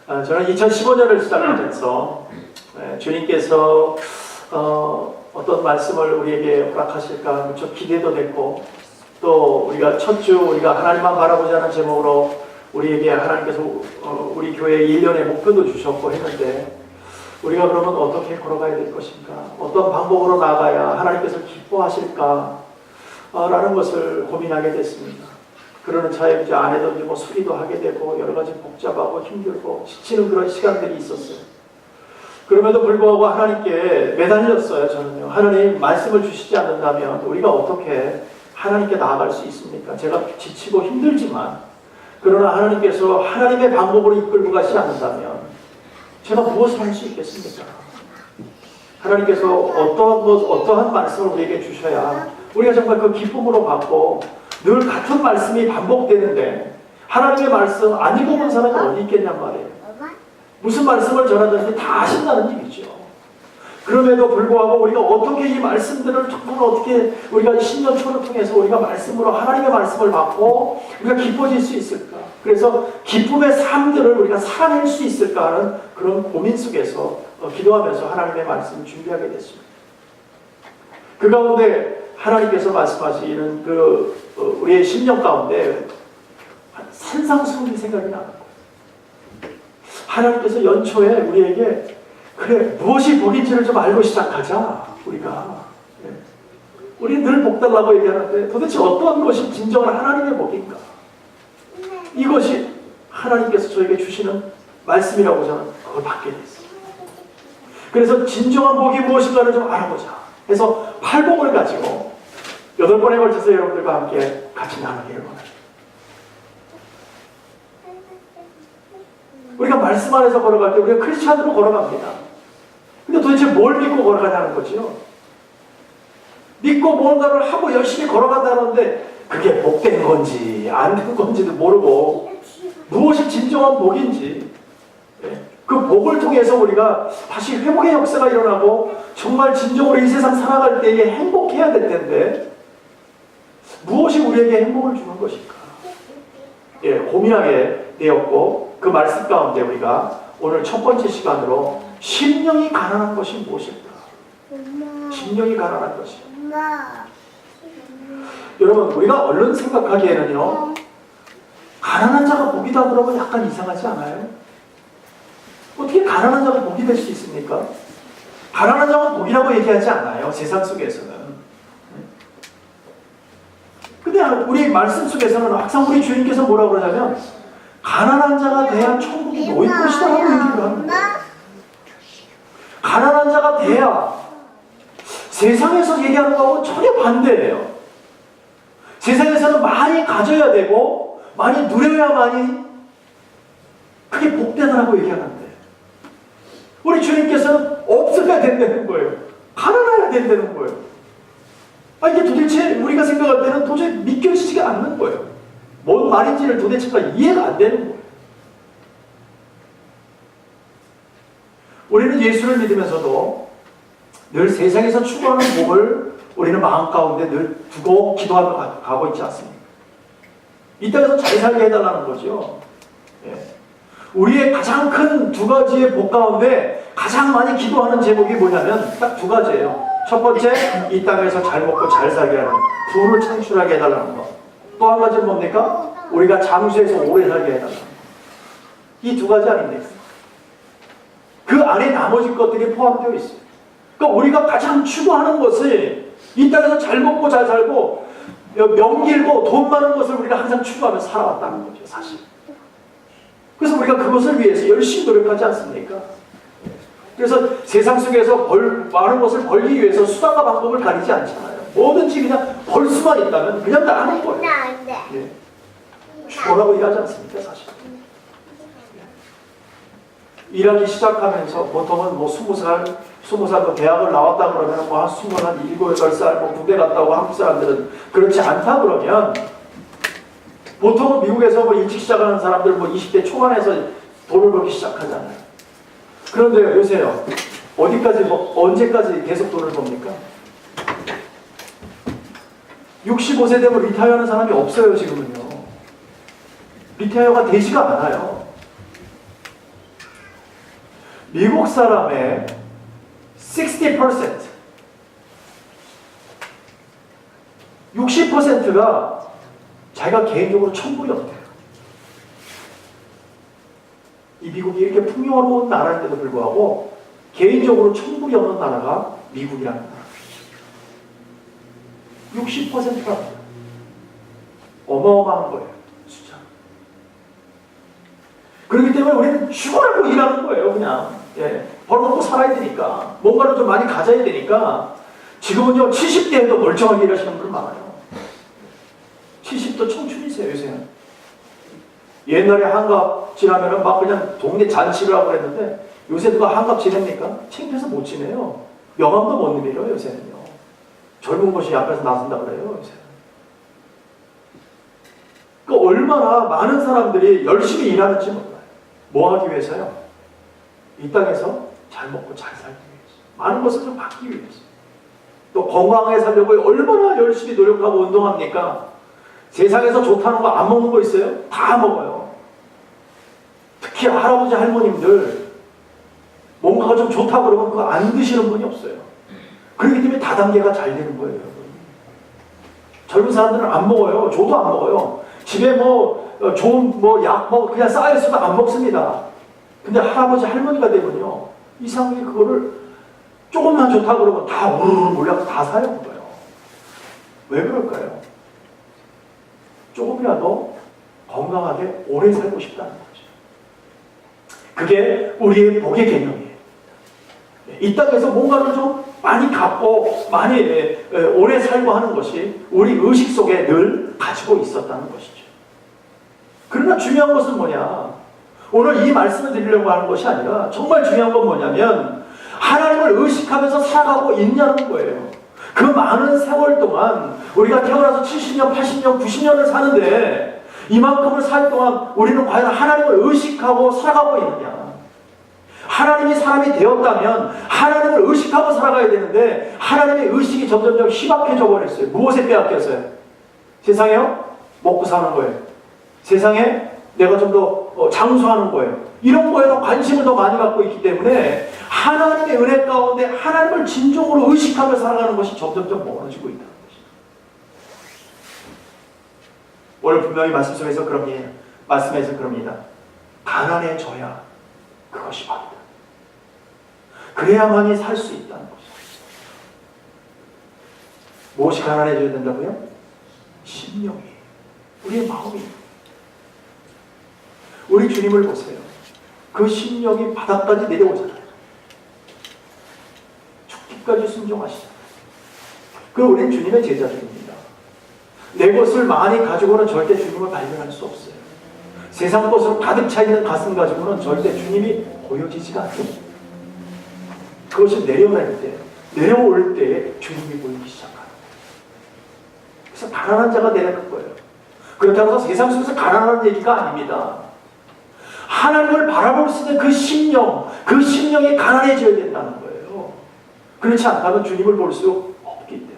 저는 2015년을 시작하면서 주님께서 어떤 말씀을 우리에게 허락하실까 무척 기대도 됐고, 또 우리가 첫 주 우리가 하나님만 바라보자는 제목으로 우리에게 하나님께서 우리 교회의 1년의 목표도 주셨고 했는데, 우리가 그러면 어떻게 걸어가야 될 것인가, 어떤 방법으로 나가야 하나님께서 기뻐하실까 라는 것을 고민하게 됐습니다. 그러는 차에 이제 아내도 뭐 수리도 하게 되고 여러 가지 복잡하고 힘들고 지치는 그런 시간들이 있었어요. 그럼에도 불구하고 하나님께 매달렸어요. 저는요, 하나님 말씀을 주시지 않는다면 우리가 어떻게 하나님께 나아갈 수 있습니까? 제가 지치고 힘들지만, 그러나 하나님께서 하나님의 방법으로 이끌고 가시지 않는다면 제가 무엇을 할 수 있겠습니까? 하나님께서 어떠한 말씀을 우리에게 주셔야 우리가 정말 그 기쁨으로 받고, 늘 같은 말씀이 반복되는데 하나님의 말씀 안 읽어본 사람이 어디 있겠냔 말이에요. 무슨 말씀을 전하든지 다 아신다는 얘기죠. 그럼에도 불구하고 우리가 어떻게 이 말씀들을 정말 어떻게 우리가 신년초를 통해서 우리가 말씀으로 하나님의 말씀을 받고 우리가 기뻐질 수 있을까? 그래서 기쁨의 삶들을 우리가 살아낼 수 있을까 하는 그런 고민 속에서 기도하면서 하나님의 말씀을 준비하게 됐습니다. 그 가운데 하나님께서 말씀하시는 우리의 심령 가운데 산상수훈이 생각이 나는 거예요. 하나님께서 연초에 우리에게 그래, 무엇이 복인지를 좀 알고 시작하자. 우리 늘 복달라고 얘기하는데 도대체 어떤 것이 진정한 하나님의 복인가? 이것이 하나님께서 저에게 주시는 말씀이라고 저는 그걸 받게 됐어요. 그래서 진정한 복이 무엇인가를 좀 알아보자 해서 팔복을 가지고 8번에 걸쳐서 여러분들과 함께 같이 나누기를 원합니다. 우리가 말씀 안에서 걸어갈 때 우리가 크리스찬으로 걸어갑니다. 근데 도대체 뭘 믿고 걸어가냐는 거죠. 믿고 뭔가를 하고 열심히 걸어간다는데 그게 복된 건지 안 된 건지도 모르고 무엇이 진정한 복인지, 그 복을 통해서 우리가 다시 회복의 역사가 일어나고 정말 진정으로 이 세상 살아갈 때에 행복해야 될 텐데 무엇이 우리에게 행복을 주는 것일까? 고민하게 되었고, 그 말씀 가운데 우리가 오늘 첫 번째 시간으로 심령이 가난한 것이 무엇일까? 심령이 가난한 것이. 여러분, 우리가 얼른 생각하기에는요, 가난한 자가 복이다 그러면 약간 이상하지 않아요? 어떻게 가난한 자가 복이 될 수 있습니까? 가난한 자가 복이라고 얘기하지 않아요, 세상 속에서는. 근데 우리 말씀 속에서는 항상 우리 주님께서 뭐라고 그러냐면 가난한 자가 돼야 천국이 놓일 것이다 라고 얘기를 하는 거예요. 가난한 자가 돼야, 세상에서 얘기하는 거하고 전혀 반대예요. 세상에서는 많이 가져야 되고 많이 누려야만이 그게 복되다라고 얘기하는데, 우리 주님께서는 없어야 된다는 거예요. 가난해야 된다는 거예요. 이게 도대체 우리가 생각할 때는 도저히 믿겨지지가 않는 거예요. 뭔 말인지를 도대체가 이해가 안 되는 거예요. 우리는 예수를 믿으면서도 늘 세상에서 추구하는 복을 우리는 마음 가운데 늘 두고 기도하며 가고 있지 않습니까? 이 땅에서 잘 살게 해달라는 거죠. 우리의 가장 큰 2가지의 복 가운데 가장 많이 기도하는 제목이 뭐냐면 딱 2가지예요. 첫 번째, 이 땅에서 잘 먹고 잘 살게 하는, 부를 창출하게 해달라는 것. 또 한 가지는 뭡니까? 우리가 장수에서 오래 살게 해달라는 것. 이 2가지 아닙니까? 그 안에 나머지 것들이 포함되어 있어요. 그러니까 우리가 가장 추구하는 것을 이 땅에서 잘 먹고 잘 살고 명길고 돈 많은 것을 우리가 항상 추구하며 살아왔다는 거죠, 사실. 그래서 우리가 그것을 위해서 열심히 노력하지 않습니까? 그래서 세상 속에서 많은 것을 벌기 위해서 수단과 방법을 가리지 않잖아요. 뭐든지 그냥 벌 수만 있다면 그냥 다 하는 거예요. 뭐라고 얘기하지 않습니까, 사실? 일하기 시작하면서 보통은 뭐 20살 대학을 나왔다 그러면 뭐 한 27, 8살 뭐 군대 갔다고 한국 사람들은 그렇지 않다 그러면 보통은 미국에서 뭐 일찍 시작하는 사람들 뭐 20대 초반에서 돈을 벌기 시작하잖아요. 그런데 요새요, 어디까지 언제까지 계속 돈을 법니까? 65세 되면 리타이어하는 사람이 없어요, 지금은요. 리타이어가 되지가 않아요. 미국 사람의 60%, 60%가 자기가 개인적으로 천불이 없대요. 이 미국이 이렇게 풍요로운 나라인데도 불구하고 개인적으로 천불이 없는 나라가 미국이라는 나라. 60%가 어마어마한 거예요. 숫자. 그렇기 때문에 우리는 죽어라고 일하는 거예요. 그냥 벌어먹고 살아야 되니까, 뭔가를 좀 많이 가져야 되니까. 지금은요 70대에도 멀쩡하게 일하시는 분들 많아요. 70도 청춘이세요 요새는. 옛날에 한갑 지나면은 막 그냥 동네 잔치를 하고 그랬는데 요새 누가 한갑 지냅니까? 창피해서 못 지내요. 명함도 못 내밀어요 요새는요. 젊은 것이 앞에서 나선다 그래요 요새. 그 얼마나 많은 사람들이 열심히 일하는지 몰라요. 뭐 하기 위해서요? 이 땅에서 잘 먹고 잘 살기 위해서, 많은 것을 좀 받기 위해서, 또 건강하게 살려고 얼마나 열심히 노력하고 운동합니까? 세상에서 좋다는 거 안 먹는 거 있어요? 다 먹어요. 특히 할아버지 할머님들 뭔가가 좀 좋다고 그러면 그거 안 드시는 분이 없어요. 그렇기 때문에 다단계가 잘 되는 거예요. 젊은 사람들은 안 먹어요. 저도 안 먹어요. 집에 뭐 좋은 약 그냥 쌓여있어도 안 먹습니다. 근데 할아버지 할머니가 되면요 이상하게 그거를 조금만 좋다고 그러면 다 우르르 몰려서 다 사요. 거예요. 왜 그럴까요? 조금이라도 건강하게 오래 살고 싶다는 거죠. 그게 우리의 복의 개념이에요. 이 땅에서 뭔가를 좀 많이 갖고 많이 오래 살고 하는 것이 우리 의식 속에 늘 가지고 있었다는 것이죠. 그러나 중요한 것은 뭐냐? 오늘 이 말씀을 드리려고 하는 것이 아니라 정말 중요한 건 뭐냐면 하나님을 의식하면서 살아가고 있냐는 거예요. 그 많은 세월 동안 우리가 태어나서 70년, 80년, 90년을 사는데 이만큼을 살 동안 우리는 과연 하나님을 의식하고 살아가고 있느냐? 하나님이 사람이 되었다면 하나님을 의식하고 살아가야 되는데 하나님의 의식이 점점점 희박해져 버렸어요. 무엇에 빼앗겼어요? 세상에요? 먹고 사는 거예요. 세상에 내가 좀 더 장수하는 거예요. 이런 거에 더 관심을 더 많이 갖고 있기 때문에 하나님의 은혜 가운데 하나님을 진정으로 의식하며 살아가는 것이 점점점 멀어지고 있다는 것입니다. 오늘 분명히 말씀 속에서 말씀에서 그럽니다. 가난해져야 그것이 밥이다. 그래야만이 살 수 있다는 것입니다. 무엇이 가난해져야 된다고요? 심령이, 우리의 마음이. 우리 주님을 보세요. 그 심령이 바닥까지 내려오잖아요. 죽기까지 순종하시잖아요. 우리는 주님의 제자들입니다. 내 것을 많이 가지고는 절대 주님을 발견할 수 없어요. 세상 것으로 가득 차 있는 가슴 가지고는 절대 주님이 보여지지가 않아요. 그것이 내려올 때 주님이 보이기 시작하는 거예요. 그래서 가난한 자가 내려갈 거예요. 그렇다고 해서 세상 속에서 가난한 얘기가 아닙니다. 하나님을 바라볼 수 있는 그 심령이 가난해져야 된다는 거예요. 그렇지 않다면 주님을 볼 수 없기 때문에.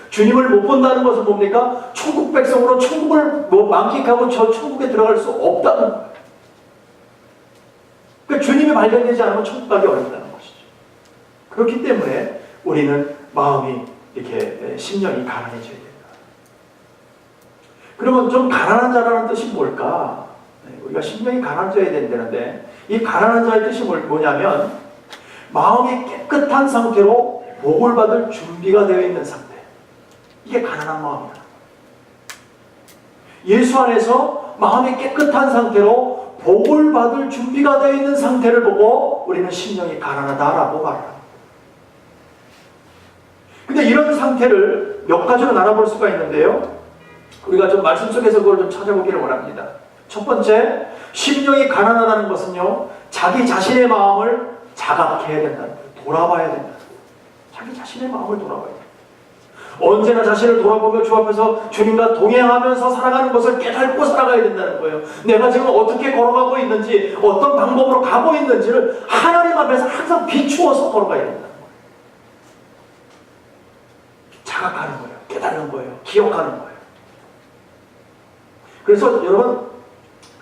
주님을 못 본다는 것은 뭡니까? 천국 백성으로 천국을 만끽하고 저 천국에 들어갈 수 없다는 거예요. 그러니까 주님이 발견되지 않으면 천국 가기 어렵다는 것이죠. 그렇기 때문에 우리는 마음이 이렇게 심령이 가난해져야 된다. 그러면 좀 가난한 자라는 뜻이 뭘까? 우리가 심령이 가난해져야 된다는데 이 가난한 자의 뜻이 뭐냐면 마음이 깨끗한 상태로 복을 받을 준비가 되어 있는 상태. 이게 가난한 마음이다. 예수 안에서 마음이 깨끗한 상태로 복을 받을 준비가 되어 있는 상태를 보고 우리는 심령이 가난하다라고 말합니다. 근데 이런 상태를 몇 가지로 나눠볼 수가 있는데요. 우리가 좀 말씀 속에서 그걸 좀 찾아보기를 원합니다. 첫 번째, 심령이 가난하다는 것은요, 자기 자신의 마음을 자각해야 된다는 거예요. 돌아봐야 된다는 거예요. 자기 자신의 마음을 돌아봐야 돼요. 언제나 자신을 돌아보며 주 앞에서 주님과 동행하면서 살아가는 것을 깨닫고 살아가야 된다는 거예요. 내가 지금 어떻게 걸어가고 있는지, 어떤 방법으로 가고 있는지를 하나님 앞에서 항상 비추어서 걸어가야 된다는 거예요. 자각하는 거예요. 깨닫는 거예요. 기억하는 거예요. 그래서 여러분,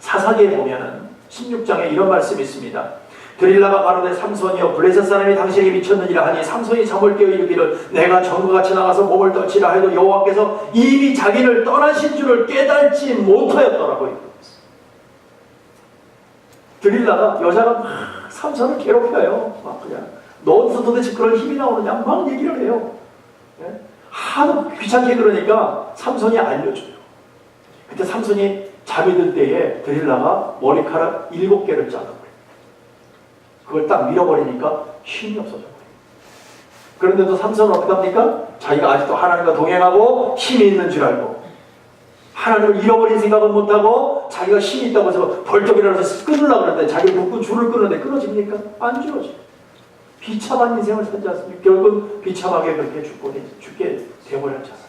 사사기에 보면은 16장에 이런 말씀이 있습니다. 드릴라가 가로되 삼손이여 블레셋 사람이 당신에게 미쳤느니라 하니 삼손이 잠을 깨어 이르기를 내가 전과 같이 나가서 몸을 떨치라 해도 여호와께서 이미 자기를 떠나신 줄을 깨달지 못하였더라고요. 드릴라가 여자가 막 삼손을 괴롭혀요. 막 그냥 너어디서 도대체 그런 힘이 나오느냐 막 얘기를 해요. 예? 하도 귀찮게 그러니까 삼손이 알려줘요. 그때 삼손이 잠이 들 때에 드릴라가 머리카락 7개를 잘라버려요. 그걸 딱 밀어버리니까 힘이 없어져버려요. 그런데도 삼손은 어떻게 합니까? 자기가 아직도 하나님과 동행하고 힘이 있는 줄 알고 하나님을 잃어버린 생각은 못하고 자기가 힘이 있다고 해서 벌떡 일어나서 끊으려고 그러는데 자기 묶은 줄을 끊는데 끊어집니까? 안 끊어져요. 비참한 인생을 살지 않습니까? 결국 비참하게 그렇게 죽게 되어버렸잖아요.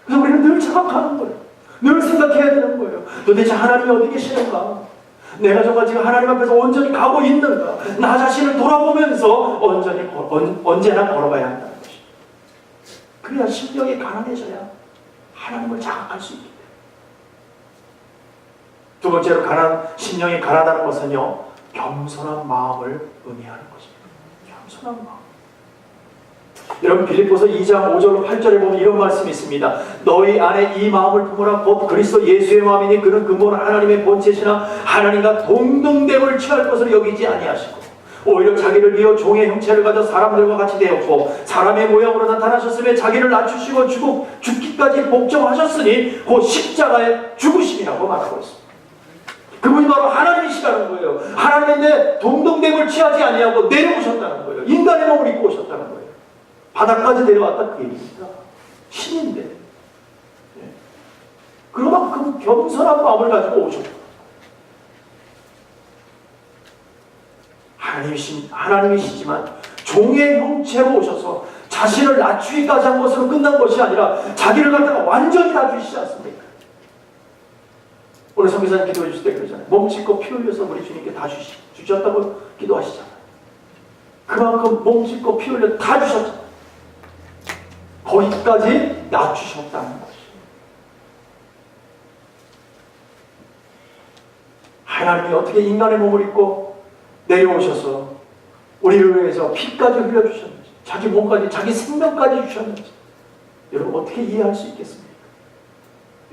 그래서 우리는 늘 자각하는 거예요. 늘 생각해야 되는 거예요. 도대체 하나님이 어디 계시는가? 내가 정말 지금 하나님 앞에서 온전히 가고 있는가? 나 자신을 돌아보면서 언제나 걸어가야 한다는 것입니다. 그래야 심령이 가난해져야 하나님을 자각할 수 있기 때문에. 두 번째로 심령이 가난하다는 것은요, 겸손한 마음을 의미하는 것입니다. 겸손한 마음. 여러분 빌립보서 2장 5절 8절에 보면 이런 말씀이 있습니다. 너희 안에 이 마음을 품으라 곧 그리스도 예수의 마음이니 그는 근본 하나님의 본체시나 하나님과 동등됨을 취할 것으로 여기지 아니하시고 오히려 자기를 비워 종의 형체를 가져 사람들과 같이 되었고 사람의 모양으로 나타나셨으며 자기를 낮추시고 죽기까지 복종하셨으니 곧 십자가의 죽으심이라고 말하고 있습니다. 그분이 바로 하나님이시라는 거예요. 하나님인데 동등됨을 취하지 아니하고 내려오셨다는 거예요. 인간의 몸을 입고 오셨다는 거예요. 바닥까지 내려왔다 그 얘기입니다. 신인데. 예. 그만큼 겸손한 마음을 가지고 오셨고 하나님이시지만 종의 형체로 오셔서 자신을 낮추기까지 한 것으로 끝난 것이 아니라 자기를 갖다가 완전히 낮추시지 않습니까? 오늘 선교사님 기도해 주실 때 그러잖아요. 몸짓고 피 흘려서 우리 주님께 다 주셨다고 기도하시잖아요. 그만큼 몸짓고 피 흘려 다 주셨잖아요. 거기까지 낮추셨다는 것이에요. 하나님이 어떻게 인간의 몸을 입고 내려오셔서 우리를 위해서 피까지 흘려주셨는지 자기 몸까지 자기 생명까지 주셨는지 여러분 어떻게 이해할 수 있겠습니까?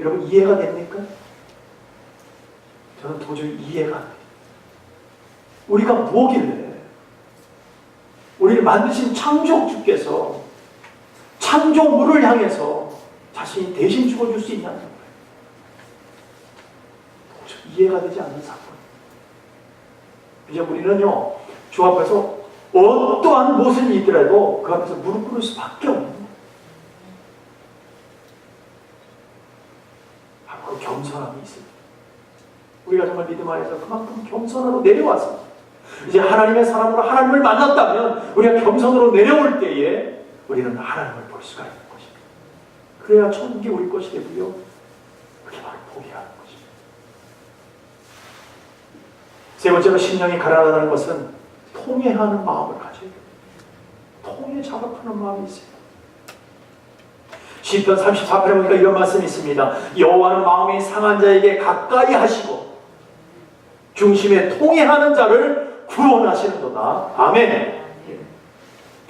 여러분 이해가 됩니까? 저는 도저히 이해가 안 돼요. 우리가 뭐길래 우리를 만드신 창조주께서 창조물을 향해서 자신이 대신 죽어줄 수 있냐는 거예요. 도저히 이해가 되지 않는 사건. 이제 우리는요 주 앞에서 어떠한 모습이 있더라도 그 앞에서 무릎 꿇을 수밖에 없는 거예요. 바로 그 겸손함이 있습니다. 우리가 정말 믿음 안에서 그만큼 겸손으로 내려왔습니다. 이제 하나님의 사람으로 하나님을 만났다면 우리가 겸손으로 내려올 때에 우리는 하나님을 볼 수가 있는 것입니다. 그래야 천국이 우리 것이 되고요. 그게 바로 복이라는 것입니다. 세 번째로 심령이 가난하다는 것은 통회하는 마음을 가져야 됩니다. 통회 작업하는 마음이 있어요. 시편 34편에 보니까 이런 말씀이 있습니다. 여호와는 마음이 상한 자에게 가까이 하시고 중심에 통회하는 자를 구원하시는도다. 아멘.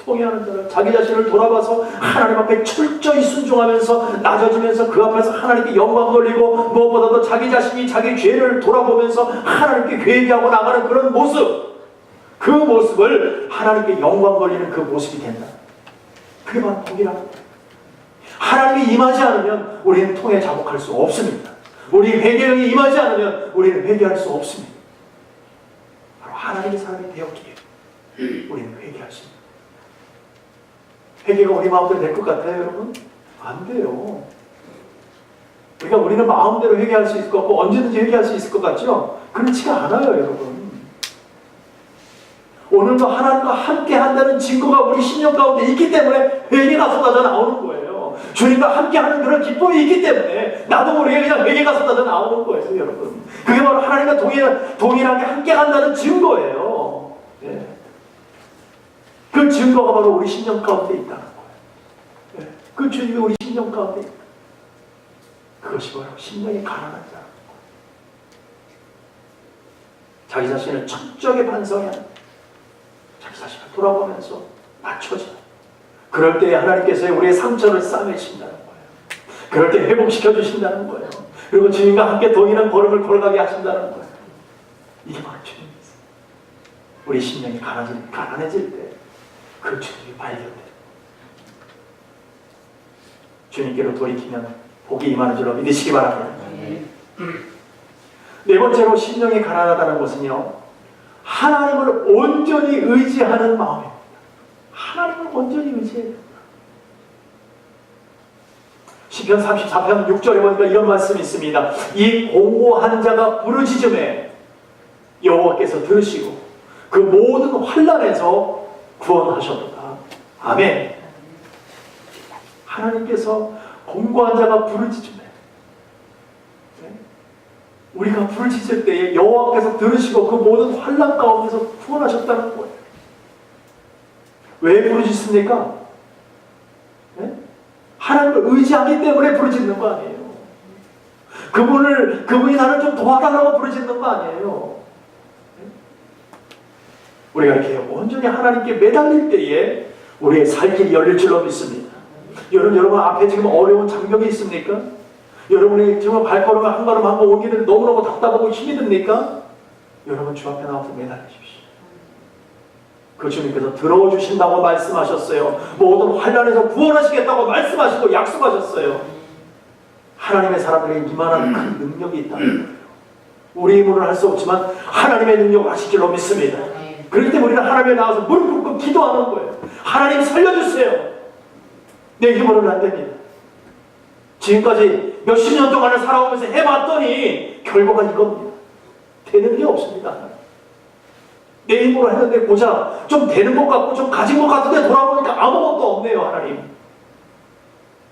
통회하는 자를 자기 자신을 돌아봐서 하나님 앞에 철저히 순종하면서 낮아지면서 그 앞에서 하나님께 영광 돌리고 무엇보다도 자기 자신이 자기 죄를 돌아보면서 하나님께 회개하고 나가는 그런 모습, 그 모습을 하나님께 영광 돌리는 그 모습이 된다. 그게 바로 복이라는 거예요. 하나님이 임하지 않으면 우리는 통해 자복할 수 없습니다. 우리 회개력이 임하지 않으면 우리는 회개할 수 없습니다. 바로 하나님의 사람이 되었기에 우리는 회개할 수 있습니다. 회개가 우리 마음대로 될 것 같아요, 여러분? 안 돼요. 우리는 마음대로 회개할 수 있을 것 같고 언제든지 회개할 수 있을 것 같죠? 그렇지가 않아요, 여러분. 오늘도 하나님과 함께 한다는 증거가 우리 심령 가운데 있기 때문에 회개가 쏟아져 나오는 거예요. 주님과 함께 하는 그런 기쁨이 있기 때문에 나도 모르게 그냥 회개가 쏟아져 나오는 거예요, 여러분. 그게 바로 하나님과 동일하게 함께 한다는 증거예요. 네. 그 증거가 바로 우리 심령 가운데 있다는 거예요. 네. 그 주님이 우리 심령 가운데 있다. 그것이 바로 심령이 가난한 자라는 거예요. 자기 자신을 철저하게 반성해야 합니다. 자기 자신을 돌아보면서 맞춰져. 그럴 때 하나님께서 우리의 상처를 싸매신다는 거예요. 그럴 때 회복시켜 주신다는 거예요. 그리고 주님과 함께 동일한 걸음을 걸어가게 하신다는 거예요. 이게 바로 주님이세요. 우리 심령이 가난해질 때 그 주님이 발견돼요. 주님께로 돌이키면 복이 임하는 줄로 믿으시기 바랍니다. 네 번째로 심령이 가난하다는 것은요, 하나님을 온전히 의지하는 마음입니다. 하나님을 온전히 의지해야 됩니다. 시편 34편 6절에 보니까 이런 말씀이 있습니다. 이 공고한 자가 부르짖음에 여호와께서 들으시고 그 모든 환난에서 구원하셨도다. 아멘. 하나님께서 공고한 자가 부르짖음에, 우리가 부르짖을 때에 여호와께서 들으시고 그 모든 환난 가운데서 구원하셨다는 거예요. 왜 부르짖습니까? 하나님을 의지하기 때문에 부르짖는 거 아니에요. 그분이 나를 좀 도와달라고 부르짖는 거 아니에요. 우리가 이렇게 온전히 하나님께 매달릴 때에 우리의 살 길이 열릴 줄로 믿습니다. 여러분 앞에 지금 어려운 장벽이 있습니까? 여러분이 정말 발걸음을 한 걸음 한 번 오기는 너무너무 답답하고 힘이 듭니까? 여러분 주 앞에 나와서 매달리십시오. 그 주님께서 들어주신다고 말씀하셨어요. 모든 환난에서 구원하시겠다고 말씀하시고 약속하셨어요. 하나님의 사람들에게 이만한 큰 능력이 있다는 거예요. 우리 힘으로는 할 수 없지만 하나님의 능력을 하실 줄로 믿습니다. 그렇기 때문에 우리는 하나님에 나와서 무릎 꿇고 기도하는 거예요. 하나님 살려주세요. 내 힘으로는 안 됩니다. 지금까지 몇십 년 동안을 살아오면서 해봤더니 결과가 이겁니다. 되는 게 없습니다. 내 힘으로 했는데 고작 좀 되는 것 같고 좀 가진 것 같은데 돌아보니까 아무것도 없네요.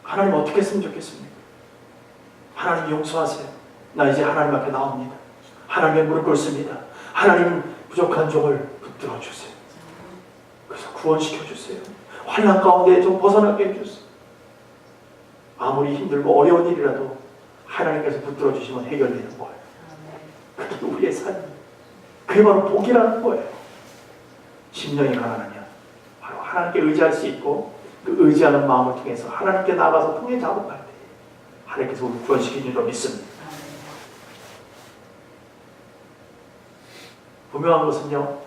하나님 어떻게 했으면 좋겠습니까? 하나님 용서하세요. 나 이제 하나님 앞에 나옵니다. 하나님의 무릎 꿇습니다. 하나님 부족한 종을 붙들어 주세요. 그래서 구원시켜 주세요. 환난 가운데 좀 벗어나게 해주세요. 아무리 힘들고 어려운 일이라도 하나님께서 붙들어 주시면 해결되는 거예요. 그게 우리의 삶이에요. 그게 바로 복이라는 거예요. 심령이 가난하면 바로 하나님께 의지할 수 있고 그 의지하는 마음을 통해서 하나님께 나아가서 통해 작업할 때 하나님께서 우리를 구원시키는 줄 믿습니다. 분명한 것은요,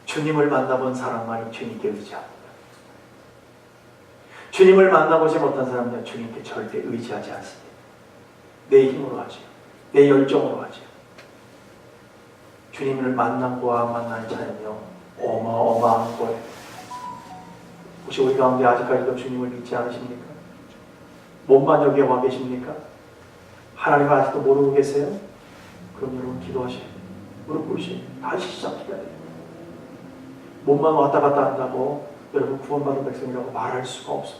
주님을 만나본 사람만이 주님께 의지합니다. 주님을 만나보지 못한 사람들은 주님께 절대 의지하지 않습니다. 내 힘으로 하죠. 내 열정으로 하죠. 주님을 만남과 안 만나는 차이는요, 어마어마한 거예요. 혹시 우리 가운데 아직까지도 주님을 믿지 않으십니까? 몸만 여기에 와 계십니까? 하나님을 아직도 모르고 계세요? 그럼 여러분 기도하셔야 돼요. 무릎 꿇으셔야 돼요. 다시 시작해야 돼요. 몸만 왔다 갔다 한다고 여러분 구원받은 백성이라고 말할 수가 없어요.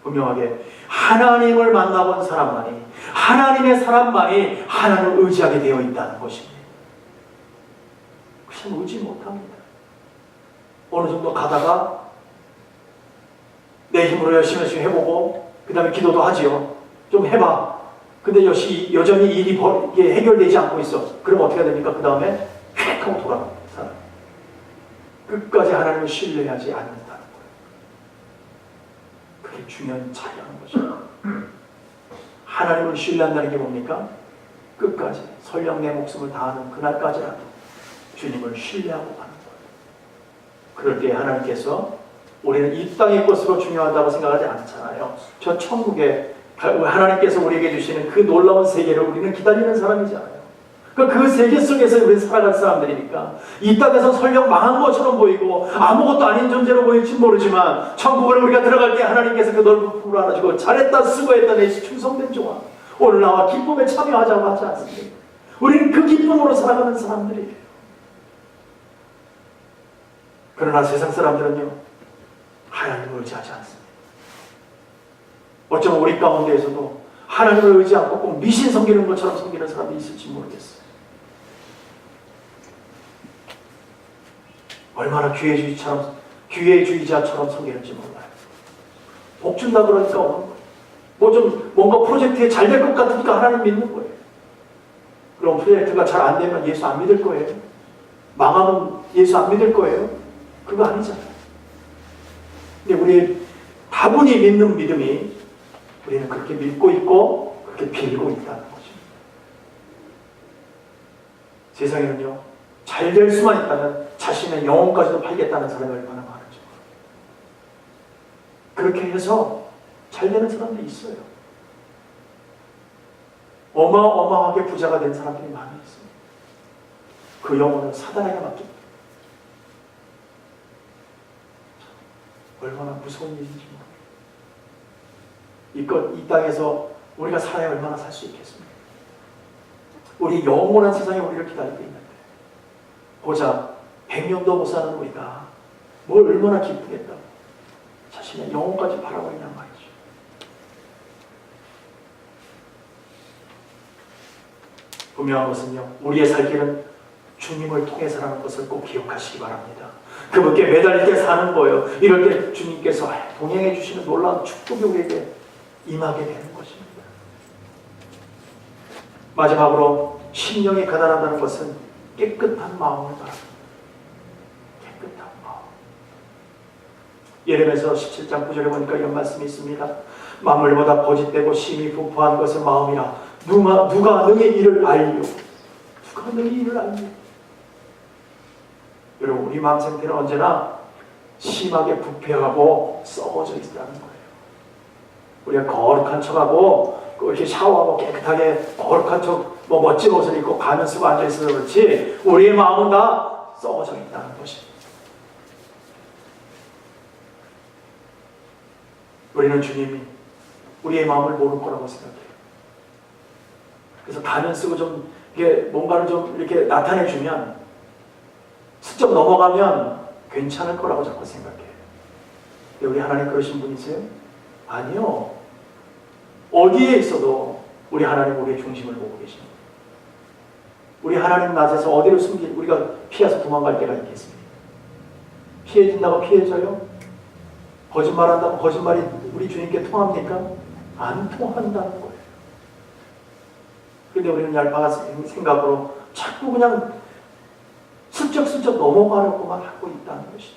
분명하게 하나님을 만나본 사람만이, 하나님의 사람만이 하나님을 의지하게 되어 있다는 것입니다. 그냥 의지 못합니다. 어느 정도 가다가 내 힘으로 열심히 해보고 그 다음에 기도도 하지요. 좀 해봐. 근데 여전히 일이 해결되지 않고 있어. 그럼 어떻게 됩니까? 그 다음에 휙 하고 돌아갑니다. 사람. 끝까지 하나님을 신뢰하지 않는다는 거예요. 그게 중요한 차이라는 거죠. 하나님을 신뢰한다는 게 뭡니까? 끝까지 설령 내 목숨을 다하는 그날까지라도 주님을 신뢰하고 가는 거예요. 그럴 때 하나님께서 우리는 이 땅의 것으로 중요하다고 생각하지 않잖아요. 저 천국에 하나님께서 우리에게 주시는 그 놀라운 세계를 우리는 기다리는 사람이잖아요. 그 세계 속에서 우리는 살아갈 사람들이니까 이 땅에서 설령 망한 것처럼 보이고 아무것도 아닌 존재로 보일지 모르지만 천국을 우리가 들어갈 때 하나님께서 그 넓은 품을 알아주고 잘했다 수고했다 내 충성된 종아 오늘 나와 기쁨에 참여하자고 하지 않습니까? 우리는 그 기쁨으로 살아가는 사람들이에요. 그러나 세상 사람들은요 하나님을 의지하지 않습니다. 어쩌면 우리 가운데에서도 하나님을 의지 않고 꼭 미신 섬기는 것처럼 섬기는 사람이 있을지 모르겠어요. 얼마나 기회주의자처럼 섬기는지 몰라요. 복 준다 그러니까 오는 거예요. 뭔가 프로젝트에 잘 될 것 같으니까 하나님 믿는 거예요. 그럼 프로젝트가 잘 안 되면 예수 안 믿을 거예요? 망하면 예수 안 믿을 거예요? 그거 아니잖아요. 근데 우리 다분히 믿는 믿음이 우리는 그렇게 믿고 있고 그렇게 빌고 있다는 거죠. 세상에는요, 잘 될 수만 있다면 자신의 영혼까지도 팔겠다는 사람이 얼마나 많은지. 그렇게 해서 잘 되는 사람들이 있어요. 어마어마하게 부자가 된 사람들이 많이 있어요. 그 영혼을 사단에게 맡깁니다. 얼마나 무서운 일인지 모르겠어요. 이 땅에서 우리가 살아야 얼마나 살 수 있겠습니까? 우리 영원한 세상에 우리를 기다리고 있는데 고작 100년도 못 사는 우리가 뭘 얼마나 기쁘겠다고 자신의 영혼까지 바라보이냔 말이죠. 분명한 것은요, 우리의 살길은 주님을 통해서라는 것을 꼭 기억하시기 바랍니다. 그분께 매달릴 때 사는 거예요. 이럴 때 주님께서 동행해 주시는 놀라운 축복이 우리에게 임하게 되는 것입니다. 마지막으로 심령이 가난하다는 것은 깨끗한 마음을 말합니다. 깨끗한 마음. 예레미야서 17장 9절에 보니까 이런 말씀이 있습니다. 만물보다 거짓되고 심히 부패한 것은 마음이라 누가 너의 일을 알리요? 누가 너의 일을 알리요? 여러분, 우리 마음 상태는 언제나 심하게 부패하고 썩어져 있다는 거예요. 우리가 거룩한 척하고 이렇게 샤워하고 깨끗하게 거룩한 척 멋진 옷을 입고 가면 쓰고 앉아있어서 그렇지 우리의 마음은 다 썩어져 있다는 것입니다. 우리는 주님이 우리의 마음을 모를 거라고 생각해요. 그래서 가면 쓰고 좀 이게 뭔가를 좀 이렇게 나타내주면 스쳐 넘어가면 괜찮을 거라고 자꾸 생각해요. 근데 우리 하나님 그러신 분이세요? 아니요. 어디에 있어도 우리 하나님 우리의 중심을 보고 계십니다. 우리 하나님 낮에서 어디를 우리가 피해서 도망갈 때가 있겠습니까? 피해진다고 피해져요? 거짓말한다고 거짓말이 우리 주님께 통합니까? 안 통한다는 거예요. 그런데 우리는 얄팍한 생각으로 자꾸 그냥 슬쩍슬쩍 넘어가려고만 하고 있다는 것이죠.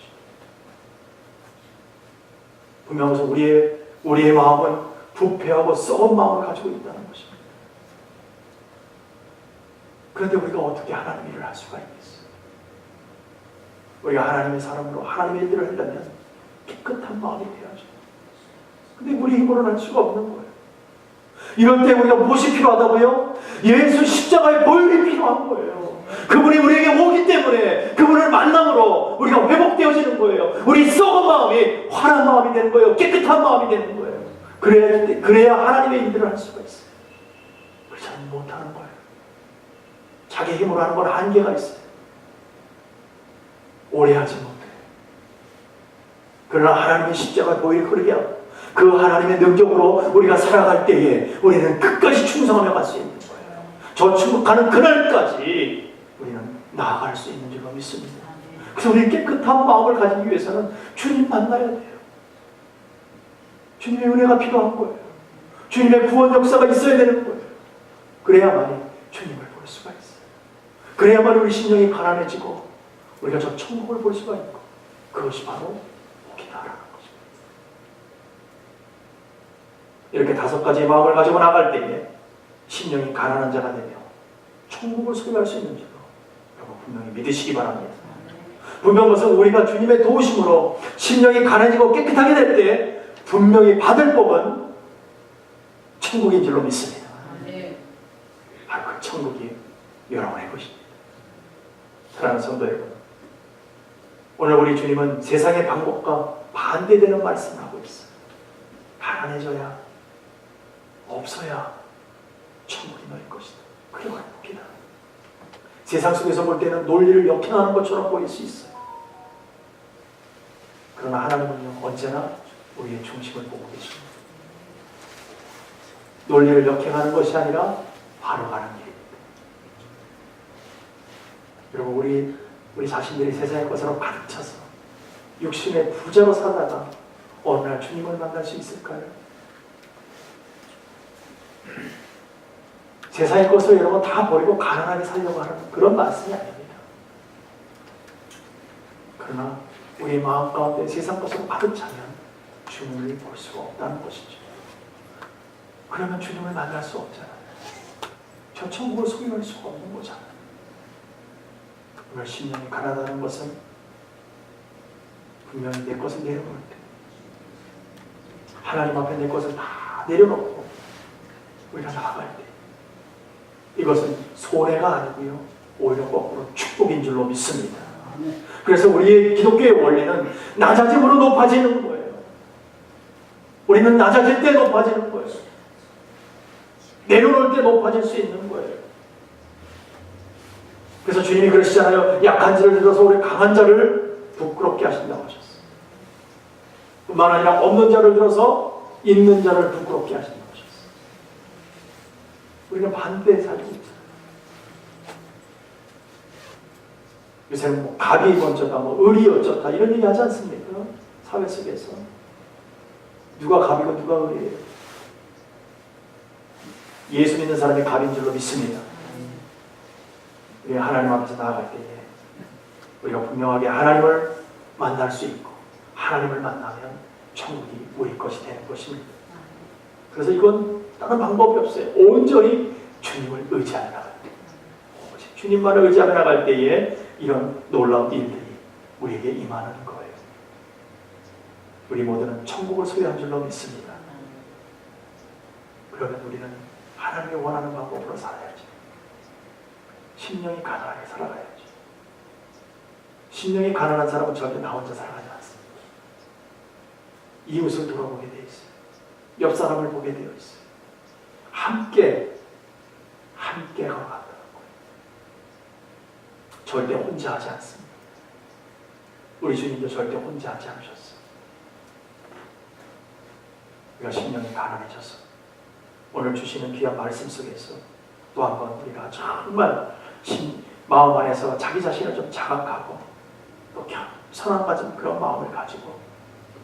분명해서 우리의 마음은 부패하고 썩은 마음을 가지고 있다는 것입니다. 그런데 우리가 어떻게 하나님의 일을 할 수가 있겠어요? 우리가 하나님의 사람으로 하나님의 일들을 하려면 깨끗한 마음이 돼야죠. 근데 우리 힘으로는 할 수가 없는 거예요. 이럴 때 우리가 무엇이 필요하다고요? 예수 십자가의 보혈이 필요한 거예요. 그분이 우리에게 오기 때문에 그분을 만남으로 우리가 회복되어지는 거예요. 우리 썩은 마음이 환한 마음이 되는 거예요. 깨끗한 마음이 되는 거예요. 그래야 하나님의 일들을 할 수가 있어요. 우리는 못하는 거예요. 자기 힘으로 하는 건 한계가 있어요. 오래 하지 못해요. 그러나 하나님의 십자가 보혈이 흐르게 하고 그 하나님의 능력으로 우리가 살아갈 때에 우리는 끝까지 충성하며 갈 수 있는 거예요. 저 천국 가는 그날까지 우리는 나아갈 수 있는 줄로 믿습니다. 그래서 우리 깨끗한 마음을 가지기 위해서는 주님 만나야 돼요. 주님의 은혜가 필요한 거예요. 주님의 구원 역사가 있어야 되는 거예요. 그래야만이 주님을 볼 수가 있어요. 그래야만 우리 심령이 가난해지고 우리가 저 천국을 볼 수가 있고 그것이 바로 복이다라는 것입니다. 이렇게 5가지의 마음을 가지고 나갈 때에 심령이 가난한 자가 되며 천국을 소유할 수 있는 줄로 여러분 분명히 믿으시기 바랍니다. 분명한 것은 우리가 주님의 도우심으로 심령이 가난해지고 깨끗하게 될 때 분명히 받을 복은 천국인 줄로 믿습니다. 바로 그 천국이 여러분의 것입니다. 사랑하는 성도 여러분, 오늘 우리 주님은 세상의 방법과 반대되는 말씀을 하고 있어요. 가난해져야 없어야 천국이 너의 것이다. 그게 행복이다. 세상 속에서 볼 때는 논리를 역행하는 것처럼 보일 수 있어요. 그러나 하나님은요 언제나 우리의 중심을 보고 계십니다. 논리를 역행하는 것이 아니라 바로 가는 길입니다. 여러분 우리 자신들이 세상의 것으로 가득 차서 육신의 부자로 살다가 어느 날 주님을 만날 수 있을까요? 세상의 것을 여러분 다 버리고 가난하게 살려고 하는 그런 말씀이 아닙니다. 그러나 우리 마음 가운데 세상 것으로 가득 차면 주님을 볼 수가 없다는 것이죠. 그러면 주님을 만날 수 없잖아요. 저 천국을 소유할 수가 없는 거잖아요. 오늘 심령이 가난하다는 것은 분명히 내 것을 내려놓을 때, 하나님 앞에 내 것을 다 내려놓고 우리가 나아갈 때, 이것은 손해가 아니고요, 오히려 거꾸로 축복인 줄로 믿습니다. 그래서 우리의 기독교의 원리는 낮아짐으로 높아지는 거예요. 우리는 낮아질 때 높아지는 거예요. 내려놓을 때 높아질 수 있는 거예요. 그래서 주님이 그러시잖아요. 약한 자를 들어서 우리 강한 자를 부끄럽게 하신다고 하셨어요. 뿐만 아니라 없는 자를 들어서 있는 자를 부끄럽게 하신다고 하셨어요. 우리는 반대에 살고 있어요. 요새는 뭐 갑이 어쩌다, 뭐 을이 어쩌다 이런 얘기 하지 않습니까? 사회 속에서 누가 갑이고 누가 을이에요? 예수 믿는 사람이 갑인 줄로 믿습니다. 우리 하나님 앞에서 나아갈 때에 우리가 분명하게 하나님을 만날 수 있고 하나님을 만나면 천국이 우리 것이 되는 것입니다. 그래서 이건 다른 방법이 없어요. 온전히 주님을 의지하며 나갈 때, 주님만을 의지하며 나갈 때에 이런 놀라운 일들이 우리에게 임하는 거예요. 우리 모두는 천국을 소유한 줄로 믿습니다. 그러면 우리는 하나님이 원하는 방법으로 살아야지. 심령이 가난하게 살아가야지. 심령이 가난한 사람은 절대 나 혼자 살아가지 않습니다. 이웃을 돌아보게 되어 있어요. 옆 사람을 보게 되어 있어요. 함께 걸어간다는 거예요. 절대 혼자 하지 않습니다. 우리 주님도 절대 혼자 하지 않으셨어요. 우리가 심령이 가난해져서 오늘 주시는 귀한 말씀 속에서 또 한 번 우리가 정말 마음 안에서 자기 자신을 좀 자각하고 또 선한 가진 그런 마음을 가지고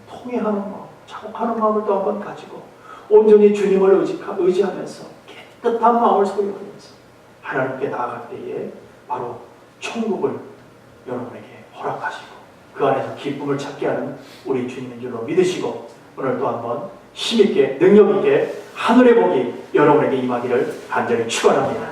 통회하는 마음, 자복하는 마음을 또 한 번 가지고 온전히 주님을 의지하면서 깨끗한 마음을 소유하면서 하나님께 나아갈 때에 바로 천국을 여러분에게 허락하시고 그 안에서 기쁨을 찾게 하는 우리 주님인 줄로 믿으시고 오늘 또 한 번 힘있게 능력있게 하늘의 복이 여러분에게 임하기를 간절히 축원합니다.